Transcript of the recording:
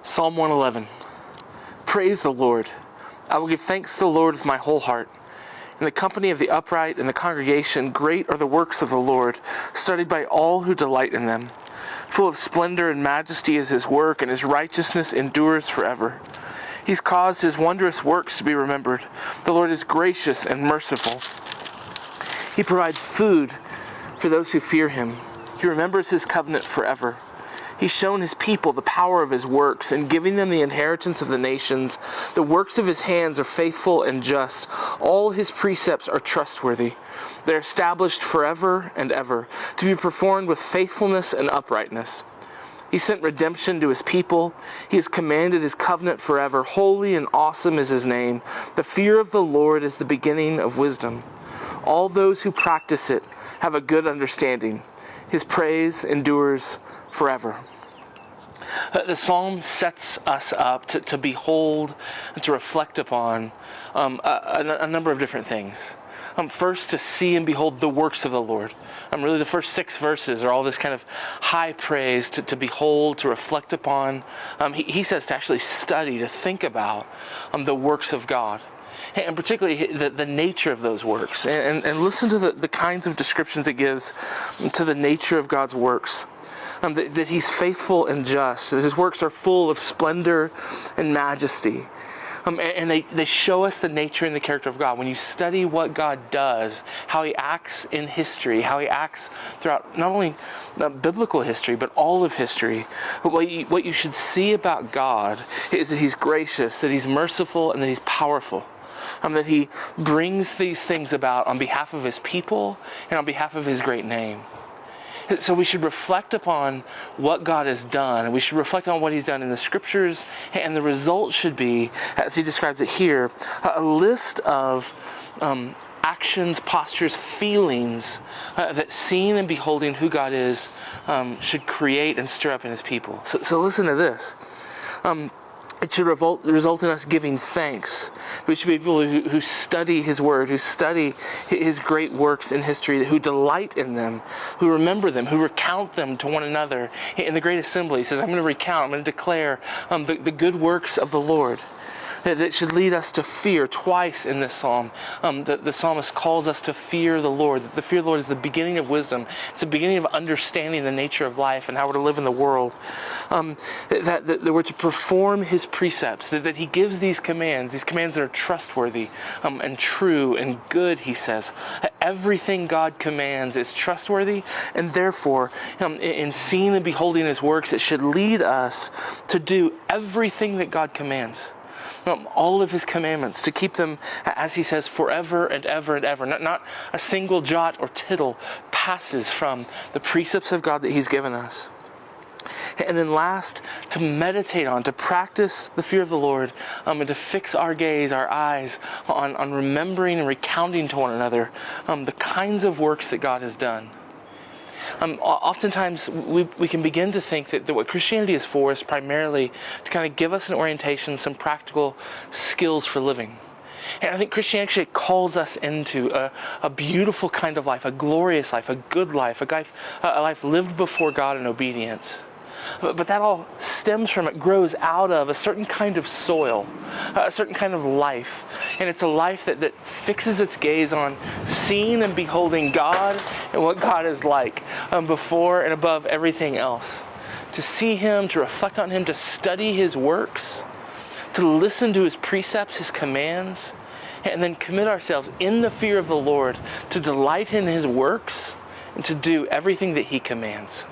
Psalm 111. Praise the Lord. I will give thanks to the Lord with my whole heart. In the company of the upright and the congregation, great are the works of the Lord, studied by all who delight in them. Full of splendor and majesty is his work, and his righteousness endures forever. He's caused his wondrous works to be remembered. The Lord is gracious and merciful. He provides food for those who fear him. He remembers his covenant forever. He's shown his people the power of his works and giving them the inheritance of the nations. The works of his hands are faithful and just. All his precepts are trustworthy. They're established forever and ever, to be performed with faithfulness and uprightness. He sent redemption to his people. He has commanded his covenant forever. Holy and awesome is his name. The fear of the Lord is the beginning of wisdom. All those who practice it have a good understanding. His praise endures forever. The psalm sets us up to behold and to reflect upon a number of different things. First, to see and behold the works of the Lord. Really, the first 6 verses are all this kind of high praise to behold, to reflect upon. He says to actually study, to think about the works of God. And particularly the nature of those works. And listen to the kinds of descriptions it gives to the nature of God's works. That he's faithful and just. That his works are full of splendor and majesty. And they show us the nature and the character of God. When you study what God does, how he acts in history, how he acts throughout not only biblical history, but all of history, what you should see about God is that he's gracious, that he's merciful, and that he's powerful. That he brings these things about on behalf of his people and on behalf of his great name. So we should reflect upon what God has done, and we should reflect on what he's done in the scriptures, and the result should be, as he describes it here, a list of actions, postures, feelings that seeing and beholding who God is should create and stir up in his people. So listen to this. It should result in us giving thanks. We should be people who study his word, who study his great works in history, who delight in them, who remember them, who recount them to one another. In the Great Assembly, he says, I'm going to recount, I'm going to declare the good works of the Lord. That should lead us to fear. Twice in this psalm, the psalmist calls us to fear the Lord. That the fear of the Lord is the beginning of wisdom. It's the beginning of understanding the nature of life and how we're to live in the world. That we're to perform his precepts. That he gives these commands that are trustworthy and true and good, he says. Everything God commands is trustworthy, and therefore, in seeing and beholding his works, it should lead us to do everything that God commands. All of his commandments, to keep them, as he says, forever and ever and ever. Not a single jot or tittle passes from the precepts of God that he's given us. And then last, to meditate on, to practice the fear of the Lord, and to fix our gaze, our eyes on remembering and recounting to one another the kinds of works that God has done. Oftentimes we can begin to think that what Christianity is for is primarily to kind of give us an orientation, some practical skills for living. And I think Christianity actually calls us into a beautiful kind of life, a glorious life, a good life, a life lived before God in obedience. But that all stems from, it grows out of a certain kind of soil, a certain kind of life. And it's a life that fixes its gaze on seeing and beholding God and what God is like before and above everything else. To see him, to reflect on him, to study his works, to listen to his precepts, his commands, and then commit ourselves in the fear of the Lord to delight in his works and to do everything that he commands.